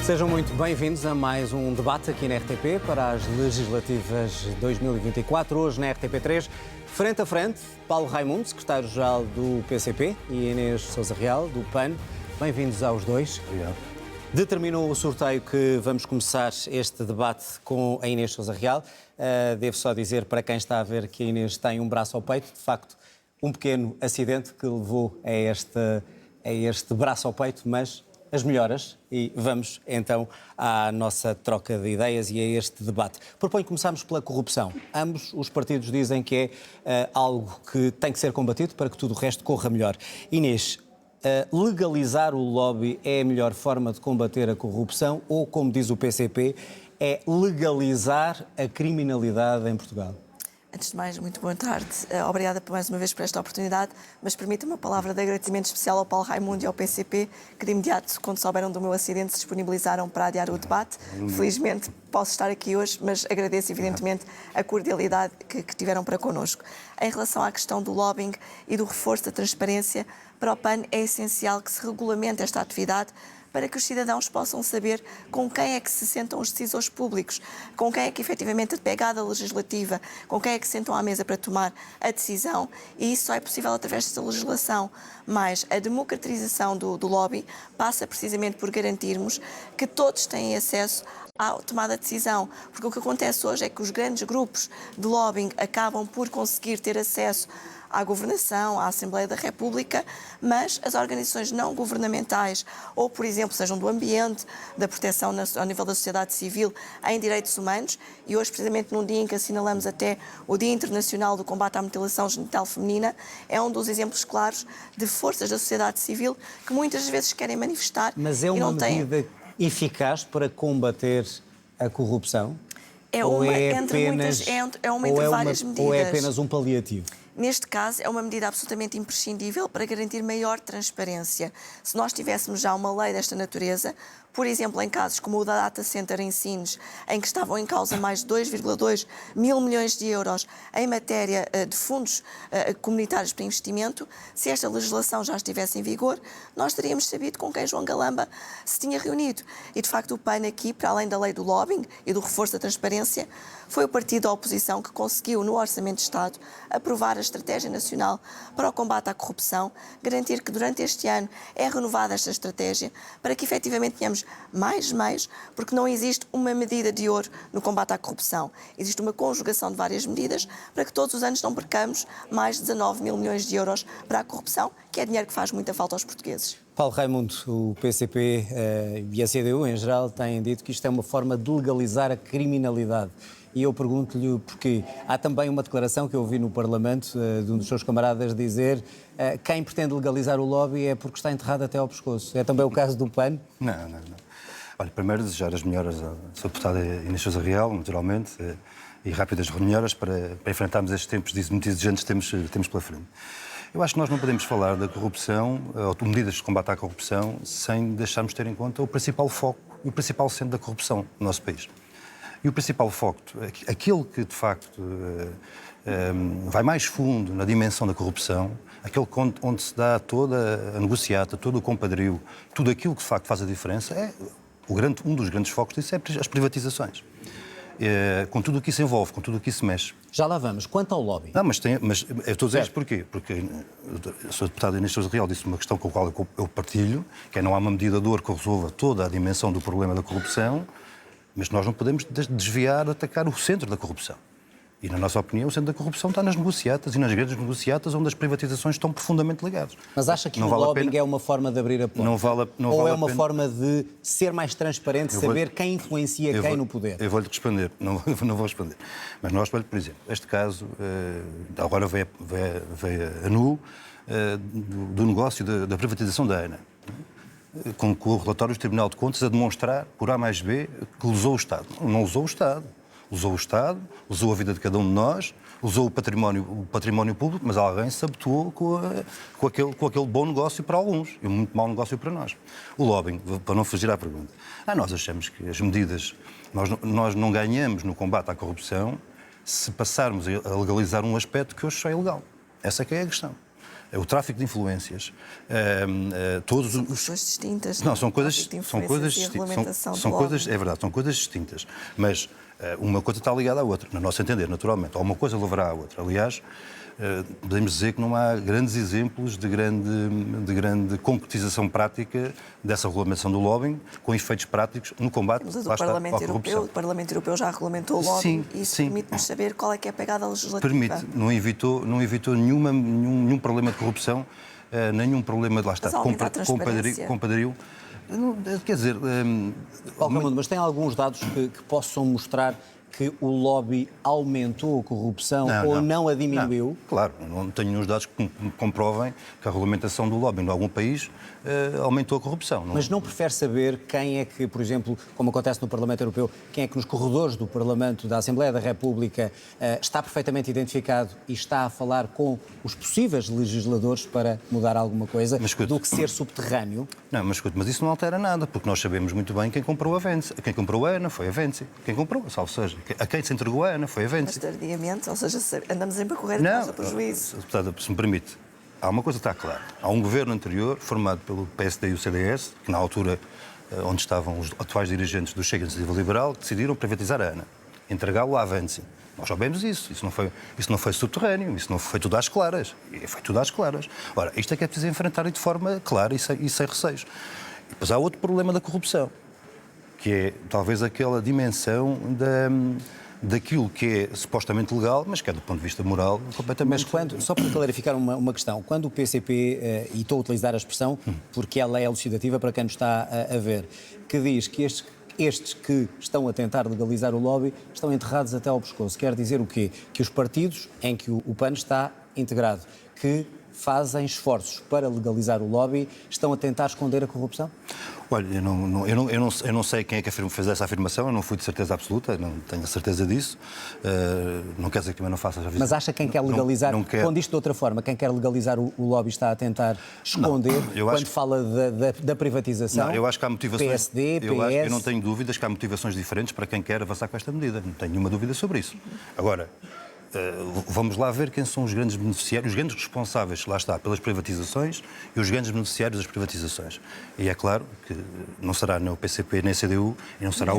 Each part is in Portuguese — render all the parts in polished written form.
Sejam muito bem-vindos a mais um debate aqui na RTP para as legislativas 2024. Hoje na RTP3, frente a frente, Paulo Raimundo, secretário-geral do PCP, e Inês Sousa Real, do PAN. Bem-vindos aos dois. Obrigado. Determinou o sorteio que vamos começar este debate com a Inês Sousa Real. Devo só dizer para quem está a ver que a Inês tem um braço ao peito, de facto, um pequeno acidente que levou a este braço ao peito, mas as melhoras, e vamos então à nossa troca de ideias e a este debate. Proponho que começarmos pela corrupção. Ambos os partidos dizem que é algo que tem que ser combatido para que tudo o resto corra melhor. Inês, legalizar o lobby é a melhor forma de combater a corrupção ou, como diz o PCP, é legalizar a criminalidade em Portugal? Antes de mais, muito boa tarde. Obrigada mais uma vez por esta oportunidade, mas permita-me uma palavra de agradecimento especial ao Paulo Raimundo e ao PCP, que de imediato, quando souberam do meu acidente, se disponibilizaram para adiar o debate. Felizmente posso estar aqui hoje, mas agradeço evidentemente a cordialidade que tiveram para connosco. Em relação à questão do lobbying e do reforço da transparência, para o PAN é essencial que se regulamente esta atividade para que os cidadãos possam saber com quem é que se sentam os decisores públicos, com quem é que efetivamente a pegada legislativa, com quem é que se sentam à mesa para tomar a decisão, e isso só é possível através desta legislação. Mas a democratização do lobby passa precisamente por garantirmos que todos têm acesso à tomada de decisão, porque o que acontece hoje é que os grandes grupos de lobbying acabam por conseguir ter acesso à governação, à Assembleia da República, mas as organizações não governamentais, ou, por exemplo, sejam do ambiente, da proteção ao nível da sociedade civil, em direitos humanos, e hoje, precisamente num dia em que assinalamos até o Dia Internacional do Combate à Mutilação Genital Feminina, é um dos exemplos claros de forças da sociedade civil que muitas vezes querem manifestar. Mas é uma medida eficaz para combater a corrupção? É uma entre muitas, é uma entre várias medidas. Ou é apenas um paliativo? Neste caso, é uma medida absolutamente imprescindível para garantir maior transparência. Se nós tivéssemos já uma lei desta natureza, por exemplo, em casos como o da Data Center em Sines, em que estavam em causa mais de 2,2 mil milhões de euros em matéria de fundos comunitários para investimento, se esta legislação já estivesse em vigor, nós teríamos sabido com quem João Galamba se tinha reunido. E, de facto, o PAN aqui, para além da lei do lobbying e do reforço da transparência, foi o partido da oposição que conseguiu, no Orçamento de Estado, aprovar a Estratégia Nacional para o Combate à Corrupção, garantir que durante este ano é renovada esta estratégia para que efetivamente tenhamos mais meios, porque não existe uma medida de ouro no combate à corrupção. Existe uma conjugação de várias medidas para que todos os anos não percamos mais de 19 mil milhões de euros para a corrupção, que é dinheiro que faz muita falta aos portugueses. Paulo Raimundo, o PCP e a CDU em geral têm dito que isto é uma forma de legalizar a criminalidade. E eu pergunto-lhe porquê. Há também uma declaração que eu ouvi no Parlamento de um dos seus camaradas dizer quem pretende legalizar o lobby é porque está enterrado até ao pescoço. É também o caso do PAN? Não. Olha, primeiro desejar as melhoras à sua deputada Inês Sousa Real, naturalmente, e rápidas melhoras para enfrentarmos estes tempos muito exigentes que temos pela frente. Eu acho que nós não podemos falar da corrupção, ou de medidas de combate à corrupção, sem deixarmos de ter em conta o principal foco e o principal centro da corrupção no nosso país. E o principal foco, aquele que de facto vai mais fundo na dimensão da corrupção, aquele onde se dá toda a negociata, todo o compadrio, tudo aquilo que de facto faz a diferença, um dos grandes focos disso é as privatizações. Com tudo o que isso envolve, com tudo o que isso mexe. Já lá vamos. Quanto ao lobby? Não, mas eu estou a dizer isto porquê? Porque a sua deputada Inês Sousa Real disse uma questão com a qual eu partilho, que é não há uma medida de ouro que resolva toda a dimensão do problema da corrupção, mas nós não podemos desviar, atacar o centro da corrupção. E, na nossa opinião, o centro da corrupção está nas negociatas e nas grandes negociatas onde as privatizações estão profundamente ligadas. Mas acha que o lobbying é uma forma de abrir a porta? Ou é uma forma de ser mais transparente, saber quem influencia quem no poder? Eu vou-lhe responder, não vou responder. Mas nós, por exemplo, este caso, agora veio a nu do negócio da privatização da ANA, com o relatório do Tribunal de Contas a demonstrar, por A mais B, que usou o Estado. Não usou o Estado. Usou o Estado, usou a vida de cada um de nós, usou o património público, mas alguém se habituou com aquele bom negócio para alguns e um muito mau negócio para nós. O lobbying, para não fugir à pergunta. Nós achamos que as medidas... Nós não ganhamos no combate à corrupção se passarmos a legalizar um aspecto que hoje só é ilegal. Essa é que é a questão. o tráfico de influências, todos São coisas distintas. Não, são coisas distintas. É verdade, são coisas distintas. Mas uma coisa está ligada à outra, no nosso entender, naturalmente. Ou uma coisa levará à outra. Aliás, podemos dizer que não há grandes exemplos de grande concretização prática dessa regulamentação do lobbying, com efeitos práticos no combate à corrupção. O Parlamento Europeu já regulamentou o lobbying e isso permite-nos saber qual é que é a pegada legislativa. Permite, não evitou nenhum problema de corrupção, nenhum problema de lá está, compadrio. Quer dizer... Mas tem alguns dados que possam mostrar que o lobby aumentou a corrupção ou não a diminuiu? Não, claro, não tenho nenhum dados que comprovem que a regulamentação do lobby em algum país aumentou a corrupção. Mas não prefere saber quem é que, por exemplo, como acontece no Parlamento Europeu, quem é que nos corredores do Parlamento, da Assembleia da República, está perfeitamente identificado e está a falar com os possíveis legisladores para mudar alguma coisa, do que ser subterrâneo? Não, mas isso não altera nada, porque nós sabemos muito bem quem comprou a Venci. Quem comprou a ANA foi a Venci. Quem comprou, salvo seja, a quem se entregou a ANA foi a Venci. Mas tardiamente, ou seja, andamos sempre a correr atrás do prejuízo. Portanto, se me permite, há uma coisa que está clara. Há um governo anterior, formado pelo PSD e o CDS, que na altura onde estavam os atuais dirigentes do Chega Iniciativa Liberal, decidiram privatizar a ANA, entregá-lo à Venci. Nós sabemos isso. Isso não foi subterrâneo, isso não foi tudo às claras. Foi tudo às claras. Ora, isto é que é preciso enfrentar de forma clara e sem receios. E depois há outro problema da corrupção, que é talvez aquela dimensão daquilo que é supostamente legal, mas que é do ponto de vista moral completamente... Mas só para clarificar uma questão, quando o PCP, e estou a utilizar a expressão porque ela é elucidativa para quem nos está a ver, que diz que estes que estão a tentar legalizar o lobby estão enterrados até ao pescoço, quer dizer o quê? Que os partidos em que o PAN está integrado, que fazem esforços para legalizar o lobby, estão a tentar esconder a corrupção? Olha, eu não sei quem é que fez essa afirmação, eu não fui de certeza absoluta, não tenho a certeza disso. Não quer dizer que também não faça... Mas acha que quem quer legalizar, quando isto de outra forma, quem quer legalizar o lobby está a tentar esconder quando fala da privatização? Não, eu acho que há motivações... PSD, PS... Eu não tenho dúvidas que há motivações diferentes para quem quer avançar com esta medida, não tenho nenhuma dúvida sobre isso. Agora... vamos lá ver quem são os grandes beneficiários, os grandes responsáveis, lá está, pelas privatizações e os grandes beneficiários das privatizações. E é claro que não será nem o PCP nem a CDU e não será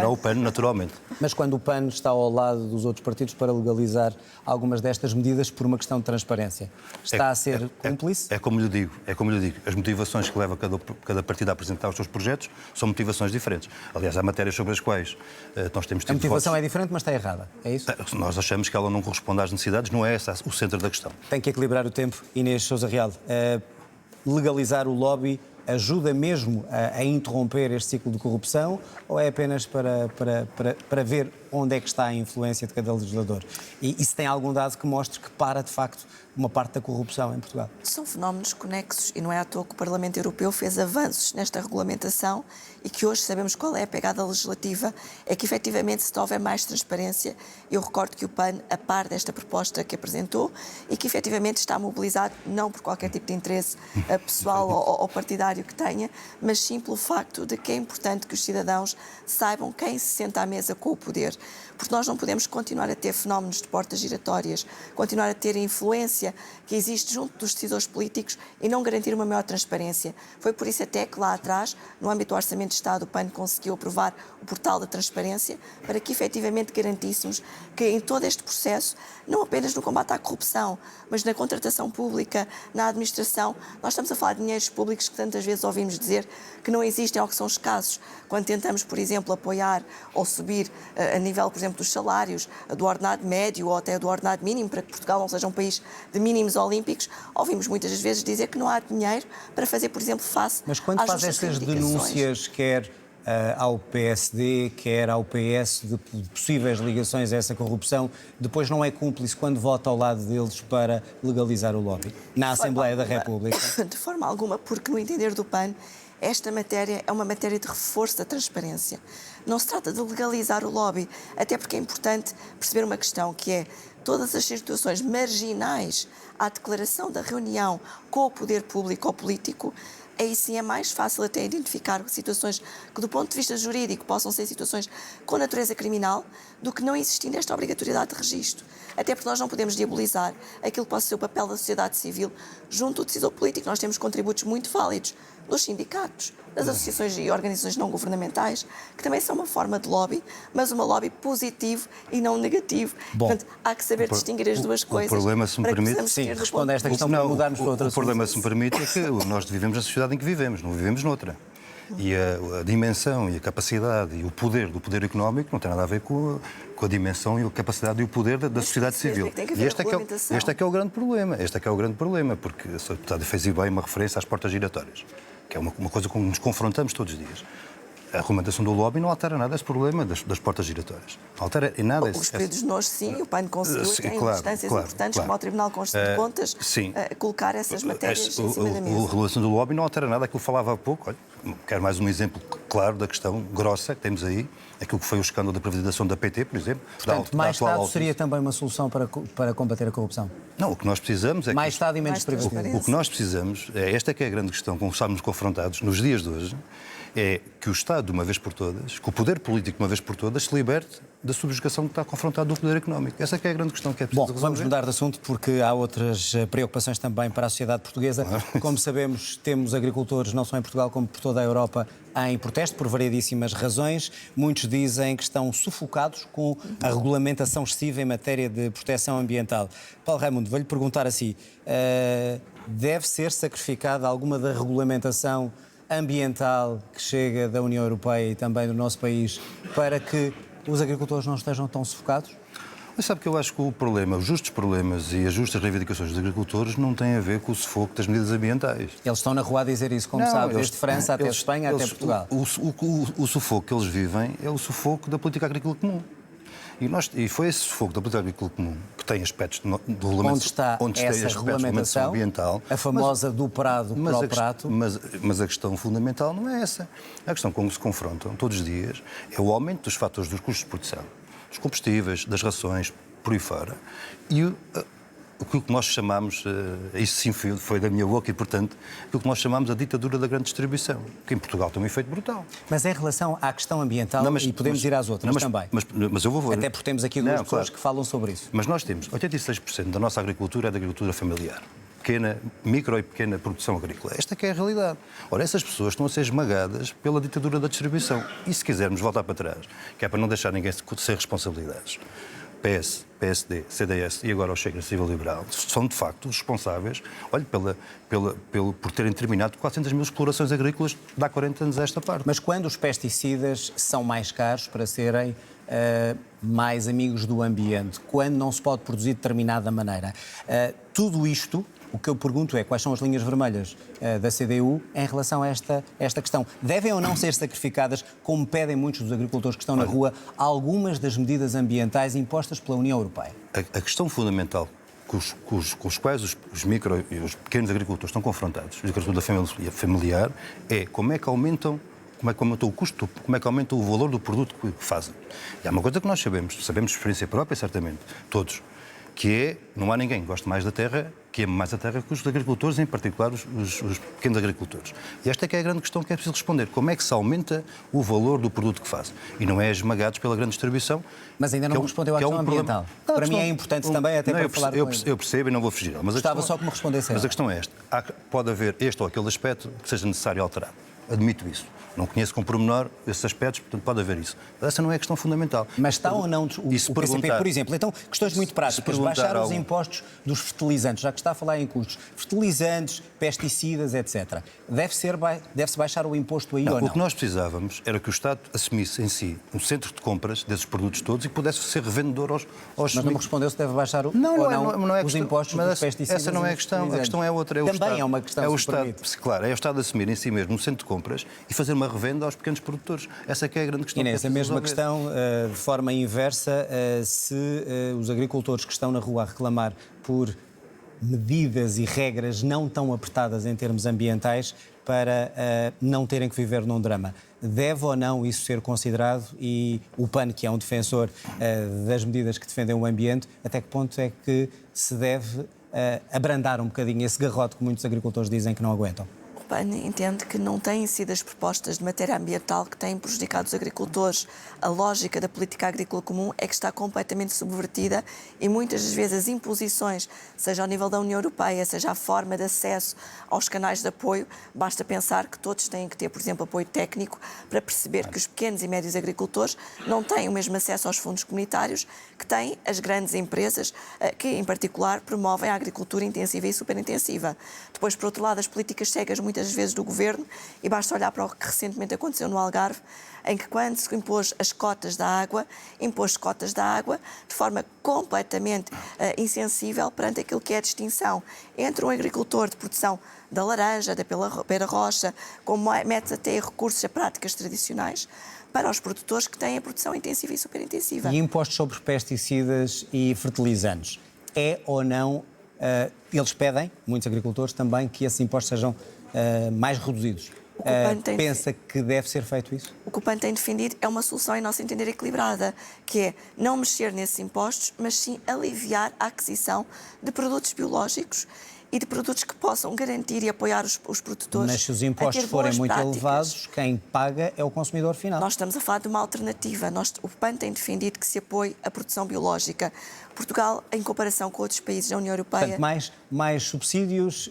o PAN, naturalmente. Mas quando o PAN está ao lado dos outros partidos para legalizar algumas destas medidas por uma questão de transparência, está a ser cúmplice? É como lhe digo, as motivações que leva cada partido a apresentar os seus projetos são motivações diferentes. Aliás, há matérias sobre as quais nós temos tido... A motivação é diferente, mas está errada, é isso? Nós achamos que ela não corresponde às necessidades, não é esse o centro da questão. Tem que equilibrar o tempo. Inês Sousa Real, legalizar o lobby ajuda mesmo a interromper este ciclo de corrupção ou é apenas para ver onde é que está a influência de cada legislador? E se tem algum dado que mostre que para, de facto, uma parte da corrupção em Portugal? São fenómenos conexos e não é à toa que o Parlamento Europeu fez avanços nesta regulamentação e que hoje sabemos qual é a pegada legislativa, é que efetivamente se houver mais transparência, eu recordo que o PAN, a par desta proposta que apresentou e que efetivamente está mobilizado não por qualquer tipo de interesse pessoal ou partidário que tenha, mas sim pelo facto de que é importante que os cidadãos saibam quem se senta à mesa com o poder. Porque nós não podemos continuar a ter fenómenos de portas giratórias, continuar a ter a influência que existe junto dos decisores políticos e não garantir uma maior transparência. Foi por isso até que lá atrás, no âmbito do Orçamento de Estado, o PAN conseguiu aprovar o portal da transparência para que efetivamente garantíssemos que em todo este processo, não apenas no combate à corrupção, mas na contratação pública, na administração, nós estamos a falar de dinheiros públicos que tantas vezes ouvimos dizer que não existem ou que são escassos. Quando tentamos, por exemplo, apoiar ou subir a nível, por exemplo, dos salários, do ordenado médio ou até do ordenado mínimo, para que Portugal não seja um país de mínimos olímpicos, ouvimos muitas das vezes dizer que não há dinheiro para fazer, por exemplo, face Mas quando às faz estas denúncias, quer ao PSD, quer ao PS, de possíveis ligações a essa corrupção, depois não é cúmplice quando vota ao lado deles para legalizar o lobby na Assembleia da República? De forma alguma, porque no entender do PAN, esta matéria é uma matéria de reforço da transparência. Não se trata de legalizar o lobby, até porque é importante perceber uma questão que é todas as situações marginais à declaração da reunião com o poder público ou político aí sim é mais fácil até identificar situações que, do ponto de vista jurídico, possam ser situações com natureza criminal, do que não existindo esta obrigatoriedade de registro. Até porque nós não podemos diabolizar aquilo que possa ser o papel da sociedade civil junto do decisor político. Nós temos contributos muito válidos dos sindicatos, das associações e organizações não governamentais, que também são uma forma de lobby, mas uma lobby positivo e não negativo. Bom, portanto, há que saber distinguir as duas coisas. O problema, se me permite... Sim, responda a esta questão para mudarmos para outra. O problema, se me permite, é que nós vivemos na sociedade em que vivemos, não vivemos noutra. E a dimensão e a capacidade e o poder do poder económico não tem nada a ver com a dimensão e a capacidade e o poder da sociedade civil. E este é que é o grande problema. Este é que é o grande problema, porque a Sra. Deputada fez bem uma referência às portas giratórias, que é uma coisa com que nos confrontamos todos os dias. A regulamentação do lobby não altera nada esse problema das portas giratórias. Não altera em nada Os pedidos de nós, sim, o PAN conseguiu, em instâncias importantes, como ao Tribunal Constitucional de Contas, colocar essas matérias em cima da mesa. A regulação do lobby não altera nada, aquilo que falava há pouco. Olha, quero mais um exemplo claro da questão grossa que temos aí, aquilo que foi o escândalo da privatização da PT, por exemplo. Portanto, mais Estado seria também uma solução para combater a corrupção? Não, o que nós precisamos é que... Mais Estado e menos privatização. O que nós precisamos, esta é que é a grande questão com que estamos confrontados nos dias de hoje, é que o Estado, de uma vez por todas, que o poder político, de uma vez por todas, se liberte da subjugação que está confrontado do poder económico. Essa é que é a grande questão que é preciso resolver. Vamos mudar de assunto porque há outras preocupações também para a sociedade portuguesa. Como sabemos, temos agricultores, não só em Portugal como por toda a Europa, em protesto por variedíssimas razões. Muitos dizem que estão sufocados com a regulamentação excessiva em matéria de proteção ambiental. Paulo Raimundo, vou-lhe perguntar assim, deve ser sacrificada alguma da regulamentação ambiental que chega da União Europeia e também do nosso país para que os agricultores não estejam tão sufocados? Mas sabe que eu acho que o problema, os justos problemas e as justas reivindicações dos agricultores não têm a ver com o sufoco das medidas ambientais. Eles estão na rua a dizer isso, como sabe, desde França até Espanha, até Portugal. O sufoco que eles vivem é o sufoco da política agrícola comum. E foi esse sufoco da política agrícola comum que tem aspectos de regulamentação, onde está essa regulamentação ambiental, a famosa do prado para o prato. Mas a questão fundamental não é essa. A questão com que se confrontam todos os dias é o aumento dos fatores dos custos de produção, dos combustíveis, das rações, por aí fora, e o que nós chamamos, isso sim foi da minha boca, e portanto, o que nós chamamos a ditadura da grande distribuição, que em Portugal tem um efeito brutal. Mas em relação à questão ambiental, e podemos ir às outras também. Mas eu vou... Até porque temos aqui duas pessoas que falam sobre isso. Mas nós temos 86% da nossa agricultura é da agricultura familiar. Micro e pequena produção agrícola. Esta que é a realidade. Ora, essas pessoas estão a ser esmagadas pela ditadura da distribuição. E se quisermos voltar para trás, que é para não deixar ninguém ser responsabilidades, PS, PSD, CDS e agora o Chega Civil Liberal são de facto os responsáveis, olhe, por terem terminado 400 mil explorações agrícolas de há 40 anos a esta parte. Mas quando os pesticidas são mais caros para serem mais amigos do ambiente, quando não se pode produzir de determinada maneira, tudo isto, o que eu pergunto é quais são as linhas vermelhas da CDU em relação a esta questão. Devem ou não ser sacrificadas, como pedem muitos dos agricultores que estão na rua, algumas das medidas ambientais impostas pela União Europeia? A questão fundamental com os quais os micro e os pequenos agricultores estão confrontados, a agricultura familiar, é como é que aumentam o custo, como é que aumenta o valor do produto que fazem. E há uma coisa que nós sabemos de experiência própria, certamente, todos, que é, não há ninguém que goste mais da terra, que ame mais a terra que os agricultores, em particular os pequenos agricultores. E esta é que é a grande questão que é preciso responder. Como é que se aumenta o valor do produto que fazem? E não é esmagados pela grande distribuição. Mas ainda não respondeu à questão ambiental. Para mim é importante também, até para falar com ele. Eu percebo e não vou fugir. Mas gostava só que me respondesse. Mas a questão é esta. Pode haver este ou aquele aspecto que seja necessário alterar. Admito isso. Não conheço com pormenor esses aspectos, portanto pode haver isso. Mas essa não é a questão fundamental. Mas está ou não o PCP, por exemplo? Então, questões muito práticas. Baixar os impostos dos fertilizantes, já que está a falar em custos. Fertilizantes, pesticidas, etc. Deve-se baixar o imposto aí ou não? O que nós precisávamos era que o Estado assumisse em si um centro de compras desses produtos todos e pudesse ser revendedor aos... Mas não me respondeu se deve baixar os impostos dos pesticidas. Essa não é a questão. A questão é outra. Também é uma questão, é o Estado, claro, é o Estado assumir em si mesmo um centro de compras e fazer uma revenda aos pequenos produtores. Essa é que é a grande questão. Inês, a mesma questão, de forma inversa, se os agricultores que estão na rua a reclamar por medidas e regras não tão apertadas em termos ambientais para não terem que viver num drama. Deve ou não isso ser considerado e o PAN, que é um defensor das medidas que defendem o ambiente, até que ponto é que se deve abrandar um bocadinho esse garrote que muitos agricultores dizem que não aguentam? PAN entende que não têm sido as propostas de matéria ambiental que têm prejudicado os agricultores. A lógica da política agrícola comum é que está completamente subvertida e muitas das vezes as imposições, seja ao nível da União Europeia, seja a forma de acesso aos canais de apoio, basta pensar que todos têm que ter, por exemplo, apoio técnico para perceber que os pequenos e médios agricultores não têm o mesmo acesso aos fundos comunitários que têm as grandes empresas que, em particular, promovem a agricultura intensiva e superintensiva. Depois, por outro lado, as políticas cegas muitas vezes do Governo, e basta olhar para o que recentemente aconteceu no Algarve, em que quando se impôs as cotas da água, impôs cotas da água de forma completamente insensível perante aquilo que é a distinção entre um agricultor de produção da laranja, da pera rocha, como mete até recursos a práticas tradicionais, para os produtores que têm a produção intensiva e superintensiva. E impostos sobre pesticidas e fertilizantes, é ou não, eles pedem, muitos agricultores também, que esses impostos sejam mais reduzidos. Pensa que deve ser feito isso? O que o PAN tem defendido é uma solução, em nosso entender, equilibrada, que é não mexer nesses impostos, mas sim aliviar a aquisição de produtos biológicos e de produtos que possam garantir e apoiar os produtores. Mas se os impostos forem muito elevados, quem paga é o consumidor final. Nós estamos a falar de uma alternativa. O PAN tem defendido que se apoie a produção biológica. Portugal, em comparação com outros países da União Europeia... Portanto, mais subsídios,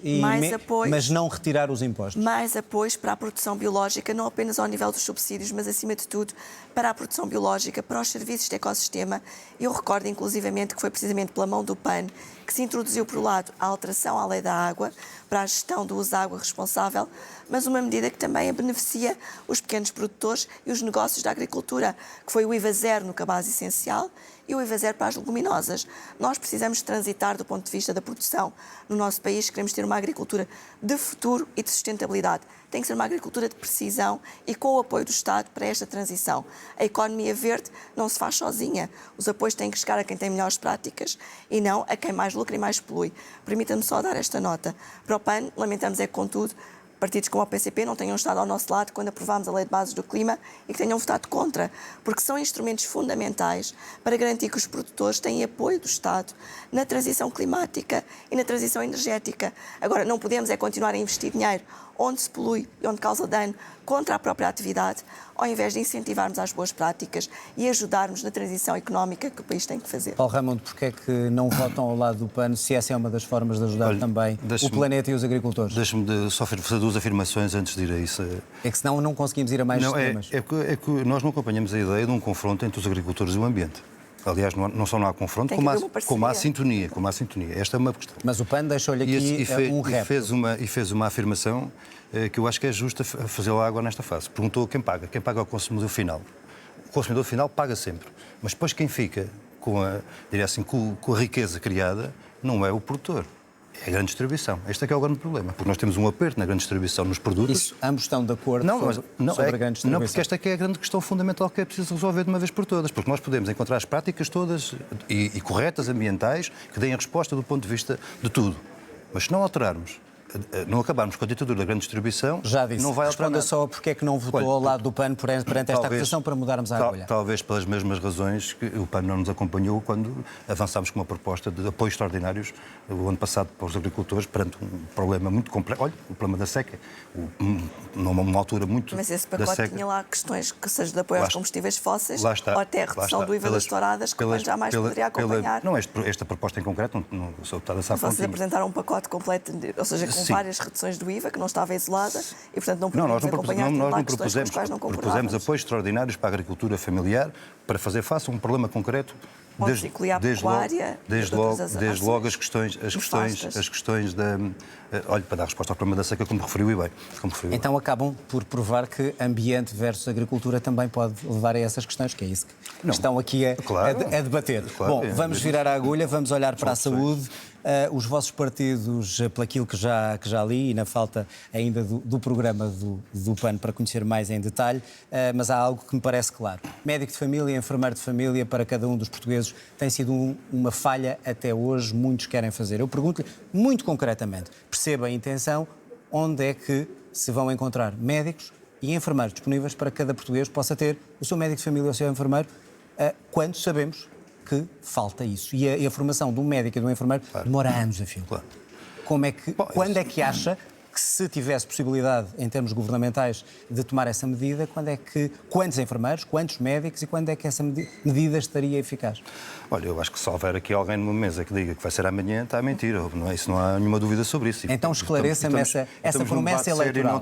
apoios, mas não retirar os impostos. Mais apoios para a produção biológica, não apenas ao nível dos subsídios, mas, acima de tudo, para a produção biológica, para os serviços de ecossistema. Eu recordo, inclusivamente, que foi precisamente pela mão do PAN que se introduziu, por um lado, a alteração à lei da água, para a gestão do uso da água responsável, mas uma medida que também beneficia os pequenos produtores e os negócios da agricultura, que foi o IVA zero no cabaz essencial e o IVA zero para as leguminosas. Nós precisamos transitar do ponto de vista da produção no nosso país, queremos ter uma agricultura de futuro e de sustentabilidade. Tem que ser uma agricultura de precisão e com o apoio do Estado para esta transição. A economia verde não se faz sozinha. Os apoios têm que chegar a quem tem melhores práticas e não a quem mais lucra e mais polui. Permita-me só dar esta nota. Para o PAN, lamentamos é que, contudo, partidos como o PCP não tenham estado ao nosso lado quando aprovámos a Lei de Bases do Clima e que tenham votado contra, porque são instrumentos fundamentais para garantir que os produtores têm apoio do Estado na transição climática e na transição energética. Agora, não podemos é continuar a investir dinheiro onde se polui e onde causa dano contra a própria atividade, ao invés de incentivarmos as boas práticas e ajudarmos na transição económica que o país tem que fazer. Paulo Raimundo, porquê é que não votam ao lado do PAN, se essa é uma das formas de ajudar também o planeta e os agricultores? Deixe-me só fazer duas afirmações antes de ir a isso. É que senão não conseguimos ir a mais temas. É que nós não acompanhamos a ideia de um confronto entre os agricultores e o ambiente. Aliás, não só não há confronto, como há sintonia. Esta é uma questão. Mas o PAN deixou-lhe aqui um repto. E fez uma afirmação que eu acho que é justa fazê-la agora nesta fase. Perguntou quem paga. Quem paga é o consumidor final. O consumidor final paga sempre. Mas depois quem fica com a riqueza criada não é o produtor. É a grande distribuição. Este é que é o grande problema. Porque nós temos um aperto na grande distribuição nos produtos. Isso, ambos estão de acordo sobre a grande distribuição. Não, porque esta é que é a grande questão fundamental que é preciso resolver de uma vez por todas. Porque nós podemos encontrar as práticas todas e corretas, ambientais, que deem a resposta do ponto de vista de tudo. Mas se não alterarmos, não acabarmos com a ditadura da grande distribuição, já disse, não vai alterar nada. Responda só porque é que não votou ao lado do PAN perante esta acusação para mudarmos a agulha. Talvez pelas mesmas razões que o PAN não nos acompanhou quando avançámos com uma proposta de apoios extraordinários o ano passado para os agricultores perante um problema muito complexo. Olha, o problema da seca, numa altura muito. Mas esse pacote tinha lá questões que seja de apoio aos combustíveis fósseis ou até a redução do IVA das touradas, que o PAN jamais poderia acompanhar. Não, esta proposta em concreto, não sou deputada sabe. Vocês apresentaram um pacote completo, ou seja, com várias reduções do IVA, que não estava isolada, e, portanto, não podemos acompanhar questões com as quais não concordávamos. Propusemos apoios extraordinários para a agricultura familiar para fazer face a um problema concreto. Desde logo as questões da... Olha, para dar resposta ao problema da seca, como referiu e bem. Então acabam por provar que ambiente versus agricultura também pode levar a essas questões, que é isso que estão aqui a debater. Claro, bom, vamos virar a agulha, vamos olhar para a saúde. Os vossos partidos, pelaquilo que já li, e na falta ainda do programa do PAN para conhecer mais em detalhe, mas há algo que me parece claro. Médico de família, enfermeiro de família, para cada um dos portugueses, tem sido uma falha até hoje, muitos querem fazer. Eu pergunto-lhe, muito concretamente, perceba a intenção, onde é que se vão encontrar médicos e enfermeiros disponíveis para que cada português possa ter o seu médico de família ou o seu enfermeiro, quando sabemos que falta isso. E a formação de um médico e de um enfermeiro demora anos a fio. Claro. Quando é que acha que se tivesse possibilidade, em termos governamentais, de tomar essa medida, quantos enfermeiros, quantos médicos e quando é que essa medida estaria eficaz? Olha, eu acho que se houver aqui alguém numa mesa que diga que vai ser amanhã, está a mentir. Não há nenhuma dúvida sobre isso. Então esclareça-me essa promessa eleitoral.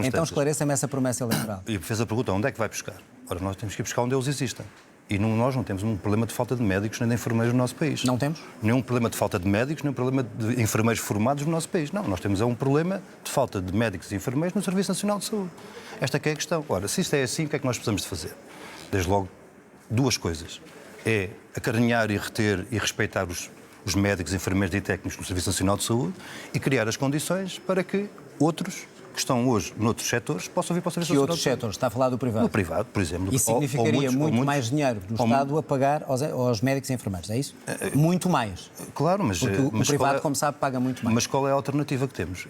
Então esclareça-me essa promessa eleitoral. E fez a pergunta, onde é que vai buscar? Ora, nós temos que ir buscar onde eles existem. E nós não temos um problema de falta de médicos nem de enfermeiros no nosso país. Não temos? Nenhum problema de falta de médicos, nenhum problema de enfermeiros formados no nosso país. Não, nós temos um problema de falta de médicos e enfermeiros no Serviço Nacional de Saúde. Esta é a questão. Ora, se isto é assim, o que é que nós precisamos de fazer? Desde logo, duas coisas. É acarinhar e reter e respeitar os médicos, enfermeiros e técnicos no Serviço Nacional de Saúde e criar as condições para que outros que estão hoje noutros setores possam vir para o Serviço Nacional de Saúde. Que outros setores? Está a falar do privado? Do privado, por exemplo. Isso significaria muito mais dinheiro do Estado a pagar aos médicos e enfermeiros, é isso? Muito mais. Claro, mas... Porque o privado, como sabe, paga muito mais. Mas qual é a alternativa que temos?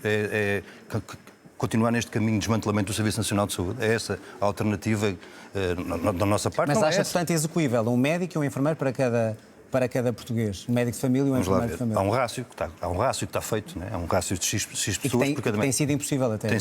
Continuar neste caminho de desmantelamento do Serviço Nacional de Saúde? É essa a alternativa da nossa parte? Mas não acha, é portanto, execuível um médico e um enfermeiro para cada português? Um médico de família e um enfermeiro de família? Há um rácio que está feito, né? Há um rácio de X pessoas. Tem sido impossível até agora.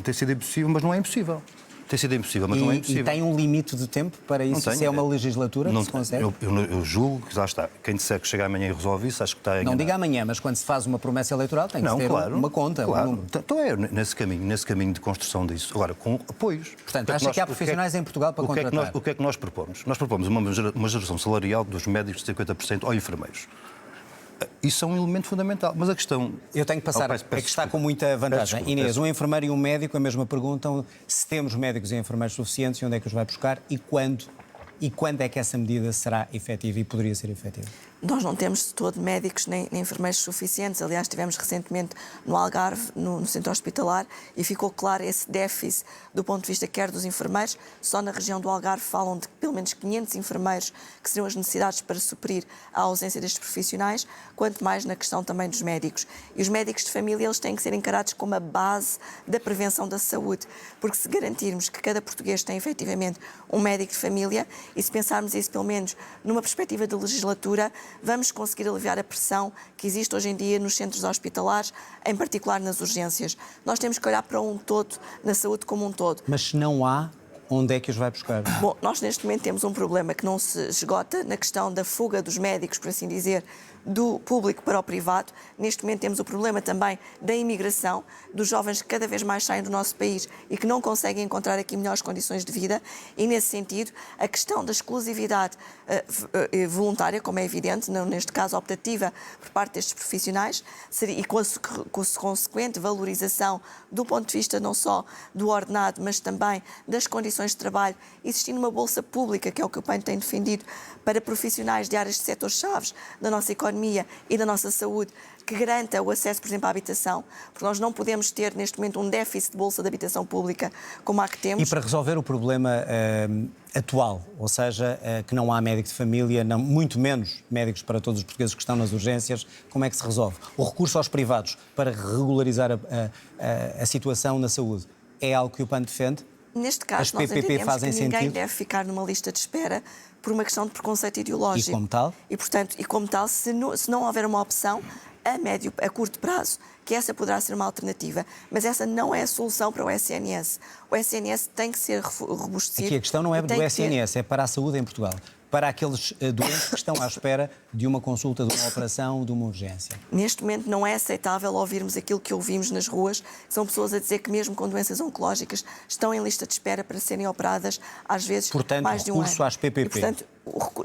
Tem sido impossível, mas não é impossível. Tem sido impossível, mas não é impossível. E tem um limite de tempo para isso? Se é uma legislatura que se consegue? Eu julgo que já está. Quem disser que chega amanhã e resolve isso, acho que está enganado. Não diga amanhã, mas quando se faz uma promessa eleitoral tem que ter uma conta, claro. um número. Então é nesse caminho de construção disso. Agora, com apoios. Portanto, acha que há profissionais em Portugal para contratar? O que é que nós propomos? Nós propomos uma geração salarial dos médicos de 50% ou enfermeiros. Isso é um elemento fundamental. Mas a questão... Eu tenho que passar, é que está com muita vantagem. Inês, um enfermeiro e um médico, a mesma perguntam se temos médicos e enfermeiros suficientes e onde é que os vai buscar e quando é que essa medida será efetiva e poderia ser efetiva? Nós não temos de todo médicos nem enfermeiros suficientes. Aliás, estivemos recentemente no Algarve, no centro hospitalar, e ficou claro esse déficit do ponto de vista quer dos enfermeiros. Só na região do Algarve falam de pelo menos 500 enfermeiros que seriam as necessidades para suprir a ausência destes profissionais, quanto mais na questão também dos médicos. E os médicos de família, eles têm que ser encarados como a base da prevenção da saúde, porque se garantirmos que cada português tem efetivamente um médico de família, e se pensarmos isso pelo menos numa perspectiva de legislatura, vamos conseguir aliviar a pressão que existe hoje em dia nos centros hospitalares, em particular nas urgências. Nós temos que olhar para um todo, na saúde como um todo. Mas se não há, onde é que os vai buscar? Bom, nós neste momento temos um problema que não se esgota na questão da fuga dos médicos, por assim dizer, do público para o privado. Neste momento temos o problema também da imigração, dos jovens que cada vez mais saem do nosso país e que não conseguem encontrar aqui melhores condições de vida, e nesse sentido a questão da exclusividade voluntária, como é evidente, neste caso optativa por parte destes profissionais, e com a consequente valorização do ponto de vista não só do ordenado, mas também das condições de trabalho, existindo uma bolsa pública, que é o que o PAN tem defendido, para profissionais de áreas de setores-chave da nossa economia e da nossa saúde, que garanta o acesso, por exemplo, à habitação, porque nós não podemos ter, neste momento, um déficit de bolsa de habitação pública como há que temos. E para resolver o problema atual, ou seja, que não há médico de família, muito menos médicos para todos os portugueses que estão nas urgências, como é que se resolve? O recurso aos privados para regularizar a situação na saúde é algo que o PAN defende? Neste caso, nós entendemos que ninguém deve ficar numa lista de espera por uma questão de preconceito ideológico. E como tal? E, portanto, se não houver uma opção a curto prazo, que essa poderá ser uma alternativa, mas essa não é a solução para o SNS. O SNS tem que ser robustecido. Aqui a questão não é do SNS, é para a saúde em Portugal. Para aqueles doentes que estão à espera de uma consulta, de uma operação, de uma urgência. Neste momento não é aceitável ouvirmos aquilo que ouvimos nas ruas, que são pessoas a dizer que mesmo com doenças oncológicas estão em lista de espera para serem operadas, às vezes, portanto, mais de um ano. Recurso às PPP. E, portanto,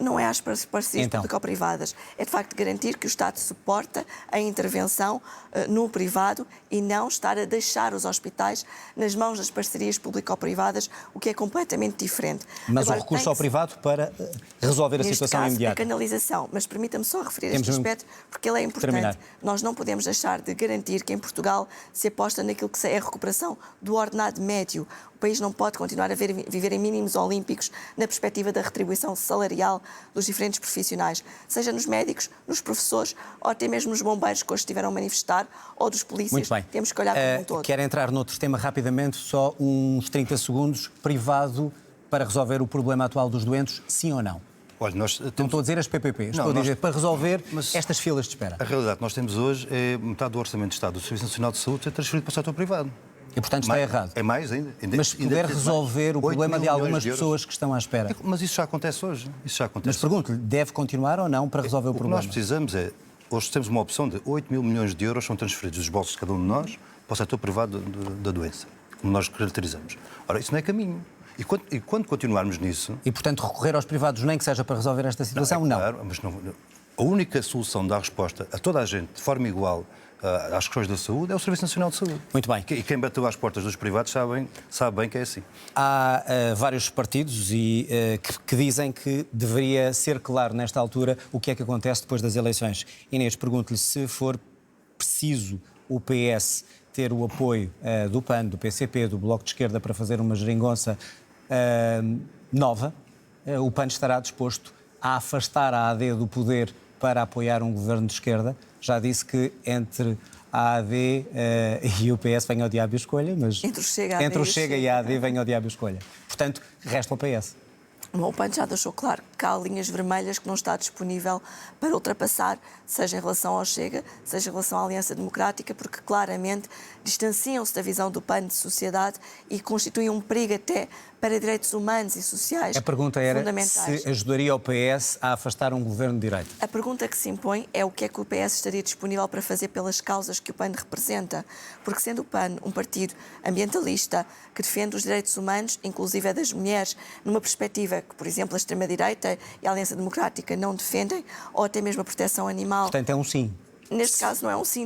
não é às parcerias público-privadas. É, de facto, garantir que o Estado suporta a intervenção no privado e não estar a deixar os hospitais nas mãos das parcerias público-privadas, o que é completamente diferente. Mas agora, o recurso ao privado para resolver a situação imediata. A canalização, mas permita-me só referir este aspecto, porque ele é importante. Terminar. Nós não podemos deixar de garantir que em Portugal se aposta naquilo que é a recuperação do ordenado médio. O país não pode continuar a viver em mínimos olímpicos na perspectiva da retribuição salarial dos diferentes profissionais, seja nos médicos, nos professores ou até mesmo nos bombeiros que hoje estiveram a manifestar, ou dos polícias. Muito bem. Temos que olhar como um todo. Quero entrar noutro tema rapidamente, só uns 30 segundos. Privado para resolver o problema atual dos doentes, sim ou não? Olha, nós Não temos... estou a dizer as PPP, estou a nós- dizer para resolver Mas- estas filas de espera. A realidade que nós temos hoje é metade do Orçamento de Estado do Serviço Nacional de Saúde é transferido para o setor privado. E, portanto, está errado. É mais ainda. Mas se puder resolver o problema de algumas pessoas que... que estão à espera. Mas isso já acontece hoje. Isso já acontece. Mas pergunto-lhe, deve continuar ou não para resolver o O que problema? nós precisamos é... Hoje temos uma opção de 8 mil milhões de euros são transferidos dos bolsos de cada um de nós para o setor privado da doença, como nós caracterizamos. Ora, isso não é caminho. E quando continuarmos nisso... E, portanto, recorrer aos privados nem que seja para resolver esta situação, não. Claro, mas não, a única solução de dar resposta a toda a gente de forma igual às questões da saúde é o Serviço Nacional de Saúde. Muito bem. E quem bateu às portas dos privados sabe bem que é assim. Há vários partidos que dizem que deveria ser claro nesta altura o que é que acontece depois das eleições. Inês, pergunto-lhe se for preciso o PS ter o apoio do PAN, do PCP, do Bloco de Esquerda para fazer uma geringonça nova, o PAN estará disposto a afastar a AD do poder para apoiar um governo de esquerda. Já disse que entre a AD e o PS vem ao diabo a escolha, mas Entre o Chega e a AD vem ao diabo a escolha. Portanto, resta ao PS. Bom, o PAN já deixou claro que há linhas vermelhas que não está disponível para ultrapassar, seja em relação ao Chega, seja em relação à Aliança Democrática, porque claramente distanciam-se da visão do PAN de sociedade e constituem um perigo até para direitos humanos e sociais A pergunta era fundamentais. se ajudaria o PS a afastar um governo de direita. A pergunta que se impõe é o que é que o PS estaria disponível para fazer pelas causas que o PAN representa. Porque sendo o PAN um partido ambientalista que defende os direitos humanos, inclusive a das mulheres, numa perspectiva que, por exemplo, a extrema-direita e a Aliança Democrática não defendem, ou até mesmo a proteção animal. Portanto, é um sim. Neste caso não é um sim,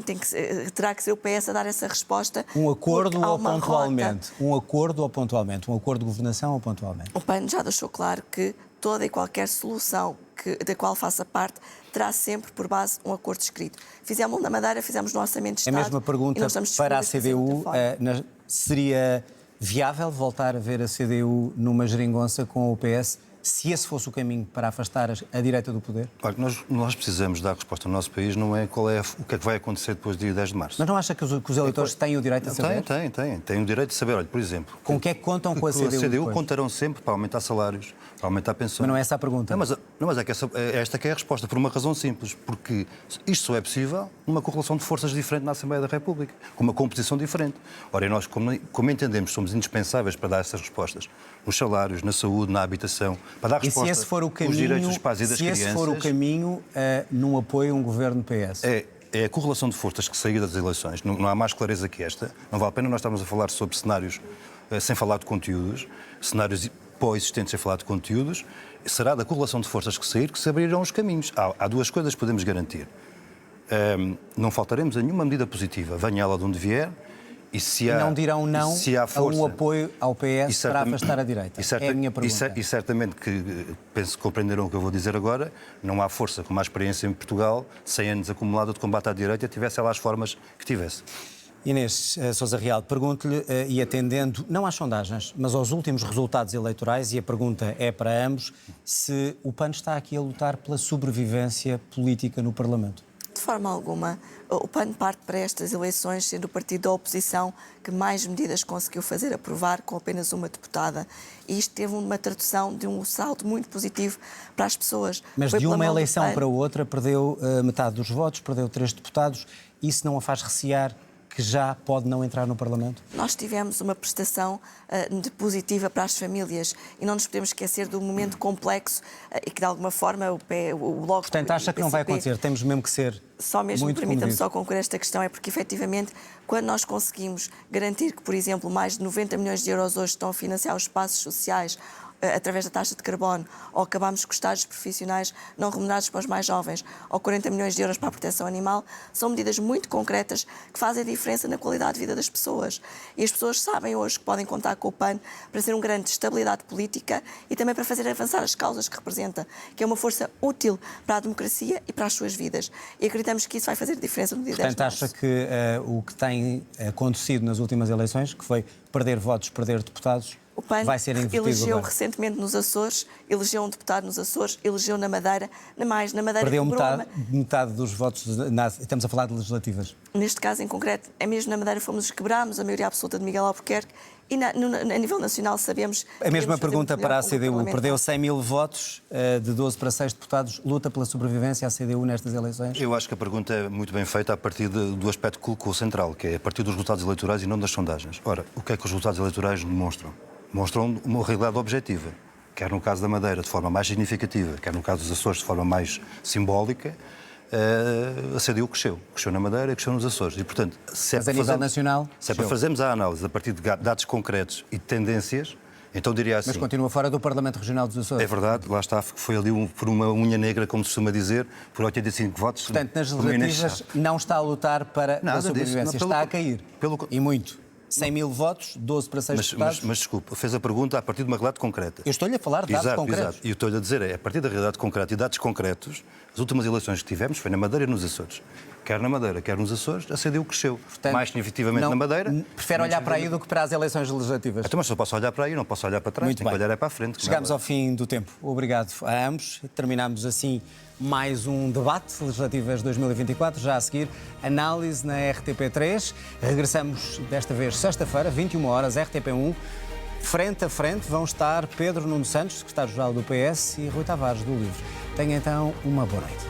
terá que ser o PS a dar essa resposta. Um acordo porque há ou uma pontualmente? rota. Um acordo ou pontualmente? Um acordo de governação ou pontualmente? O PAN já deixou claro que toda e qualquer solução da qual faça parte terá sempre por base um acordo escrito. Fizemos na Madeira, fizemos no Orçamento de A Estado. mesma pergunta e nós estamos para a disponíveis fazer de CDU. outra forma. Seria viável voltar a ver a CDU numa geringonça com o PS, se esse fosse o caminho para afastar a direita do poder? Olha, nós precisamos dar resposta no nosso país, não é o que é que vai acontecer depois do dia 10 de março. Mas não acha que os eleitores têm o direito a saber? Têm o direito de saber. Olha, por exemplo... Com o que é que contam com a que CDU? A CDU depois? contarão sempre para aumentar salários, para aumentar pensões. Mas não é essa a pergunta. Não, mas é que esta que é a resposta, por uma razão simples. Porque isto só é possível numa correlação de forças diferente na Assembleia da República, com uma composição diferente. Ora, e nós, como entendemos, somos indispensáveis para dar essas respostas nos salários, na saúde, na habitação, para dar resposta aos direitos dos pais e das crianças... Se esse for o caminho, num apoio a um governo PS? É a correlação de forças que saiu das eleições. Não há mais clareza que esta. Não vale a pena nós estarmos a falar sobre cenários sem falar de conteúdos, cenários pós-existentes sem falar de conteúdos. Será da correlação de forças que sair que se abrirão os caminhos. Há duas coisas que podemos garantir. Não faltaremos a nenhuma medida positiva, venha ela de onde vier, e se há, não dirão não a um apoio ao PS para afastar a direita. É a minha pergunta. E certamente que, penso que compreenderam o que eu vou dizer agora, não há força com mais experiência em Portugal, 100 anos acumulada de combate à direita, tivesse ela as formas que tivesse. Inês Sousa Real, pergunto-lhe, e atendendo não às sondagens, mas aos últimos resultados eleitorais, e a pergunta é para ambos, se o PAN está aqui a lutar pela sobrevivência política no Parlamento. De forma alguma. O PAN parte para estas eleições sendo o partido da oposição que mais medidas conseguiu fazer aprovar com apenas uma deputada. E isto teve uma tradução de um saldo muito positivo para as pessoas. Mas de uma eleição para outra perdeu metade dos votos, perdeu 3 deputados. Isso não a faz recear que já pode não entrar no Parlamento? Nós tivemos uma prestação positiva para as famílias e não nos podemos esquecer do momento complexo e que, de alguma forma, o Bloco... Portanto, acha que não vai acontecer? Temos mesmo que ser só mesmo, muito permita-me só concluir esta questão, é porque, efetivamente, quando nós conseguimos garantir que, por exemplo, mais de 90 milhões de euros hoje estão a financiar os espaços sociais através da taxa de carbono, ou acabamos com os estágios profissionais não remunerados para os mais jovens, ou 40 milhões de euros para a proteção animal, são medidas muito concretas que fazem a diferença na qualidade de vida das pessoas. E as pessoas sabem hoje que podem contar com o PAN para ser um garante de estabilidade política e também para fazer avançar as causas que representa, que é uma força útil para a democracia e para as suas vidas. E acreditamos que isso vai fazer a diferença no dia 10 de março. Portanto, acha que o que tem acontecido nas últimas eleições, que foi perder votos, perder deputados, o PAN vai ser invertido elegeu agora? Recentemente nos Açores, elegeu um deputado nos Açores, elegeu na Madeira, na Madeira perdeu metade dos votos, estamos a falar de legislativas. Neste caso em concreto, é mesmo na Madeira fomos os que quebrámos a maioria absoluta de Miguel Albuquerque E a nível nacional sabemos... A mesma que pergunta para a CDU. parlamentar. Perdeu 100 mil votos, de 12 para 6 deputados. Luta pela sobrevivência a CDU nestas eleições? Eu acho que a pergunta é muito bem feita a partir do aspecto que colocou central, que é a partir dos resultados eleitorais e não das sondagens. Ora, o que é que os resultados eleitorais demonstram? Demonstram uma realidade objetiva, quer no caso da Madeira de forma mais significativa, quer no caso dos Açores de forma mais simbólica. A CDU cresceu na Madeira e cresceu nos Açores. E, portanto, se é Mas a nível nacional, se é para fazermos a análise a partir de dados concretos e de tendências, então diria assim... Mas continua fora do Parlamento Regional dos Açores. É verdade, lá está, foi ali por uma unha negra, como se costuma dizer, por 85 votos. Portanto, nas legislativas não está a lutar para a sobrevivência, está a cair. E muito. 100 mil votos, 12 para 6 deputados. Mas desculpa, fez a pergunta a partir de uma realidade concreta. Eu estou-lhe a falar de dados concretos. Exato. E eu estou-lhe a dizer, a partir da realidade concreta e dados concretos, as últimas eleições que tivemos foi na Madeira e nos Açores. Quer na Madeira, quer nos Açores, a CDU cresceu. Portanto, mais significativamente na Madeira. Prefere olhar para aí do que para as eleições legislativas. Então, mas só posso olhar para aí, não posso olhar para trás, Muito tenho bem. que olhar para a frente. Chegamos ao fim do tempo. Obrigado a ambos. Terminamos assim mais um debate legislativas 2024. Já a seguir, análise na RTP3. Regressamos desta vez sexta-feira, 21 horas, RTP1. Frente a frente vão estar Pedro Nuno Santos, secretário-geral do PS, e Rui Tavares, do LIVRE. Tenha então uma boa noite.